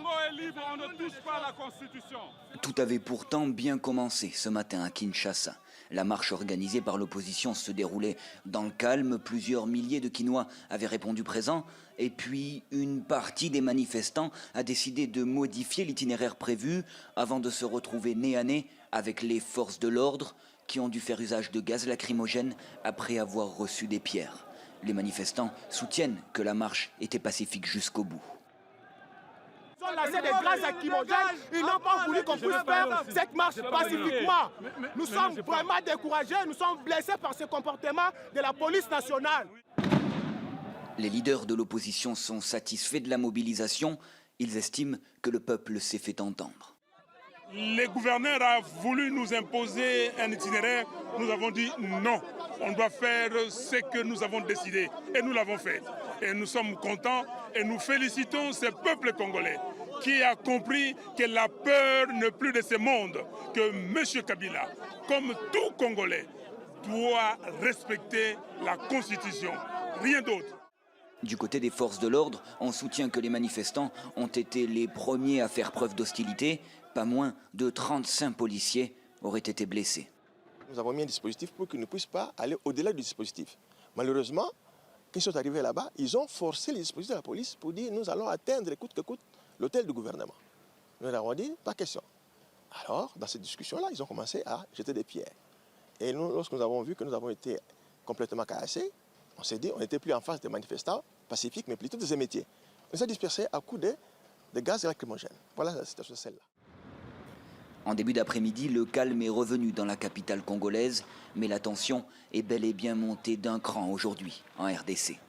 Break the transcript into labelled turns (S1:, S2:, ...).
S1: Congo est libre, on ne touche pas à la Constitution.
S2: Tout avait pourtant bien commencé ce matin à Kinshasa. La marche organisée par l'opposition se déroulait dans le calme. Plusieurs milliers de Kinois avaient répondu présents. Et puis, une partie des manifestants a décidé de modifier l'itinéraire prévu avant de se retrouver nez à nez avec les forces de l'ordre qui ont dû faire usage de gaz lacrymogène après avoir reçu des pierres. Les manifestants soutiennent que la marche était pacifique jusqu'au bout.
S3: Ils ont lancé des gaz lacrymogènes, ils n'ont pas voulu qu'on puisse faire cette marche pacifiquement. Nous sommes vraiment découragés, nous sommes blessés par ce comportement de la police nationale.
S2: Les leaders de l'opposition sont satisfaits de la mobilisation. Ils estiment que le peuple s'est fait entendre.
S4: Le gouverneur a voulu nous imposer un itinéraire. Nous avons dit non, on doit faire ce que nous avons décidé. Et nous l'avons fait. Et nous sommes contents et nous félicitons ce peuple congolais qui a compris que la peur n'est plus de ce monde, que M. Kabila, comme tout Congolais, doit respecter la Constitution. Rien d'autre.
S2: Du côté des forces de l'ordre, on soutient que les manifestants ont été les premiers à faire preuve d'hostilité. Pas moins de 35 policiers auraient été blessés.
S5: Nous avons mis un dispositif pour qu'ils ne puissent pas aller au-delà du dispositif. Malheureusement, quand ils sont arrivés là-bas, ils ont forcé les dispositifs de la police pour dire nous allons atteindre, coûte que coûte, l'hôtel du gouvernement. Nous leur avons dit pas question. Alors, dans cette discussion-là, ils ont commencé à jeter des pierres. Et nous, lorsque nous avons vu que nous avons été complètement cassés, on s'est dit on n'était plus en face des manifestants pacifiques, mais plutôt des émeutiers. On s'est dispersés à coups de gaz lacrymogène. Voilà la situation, celle-là.
S2: En début d'après-midi, le calme est revenu dans la capitale congolaise, mais la tension est bel et bien montée d'un cran aujourd'hui en RDC.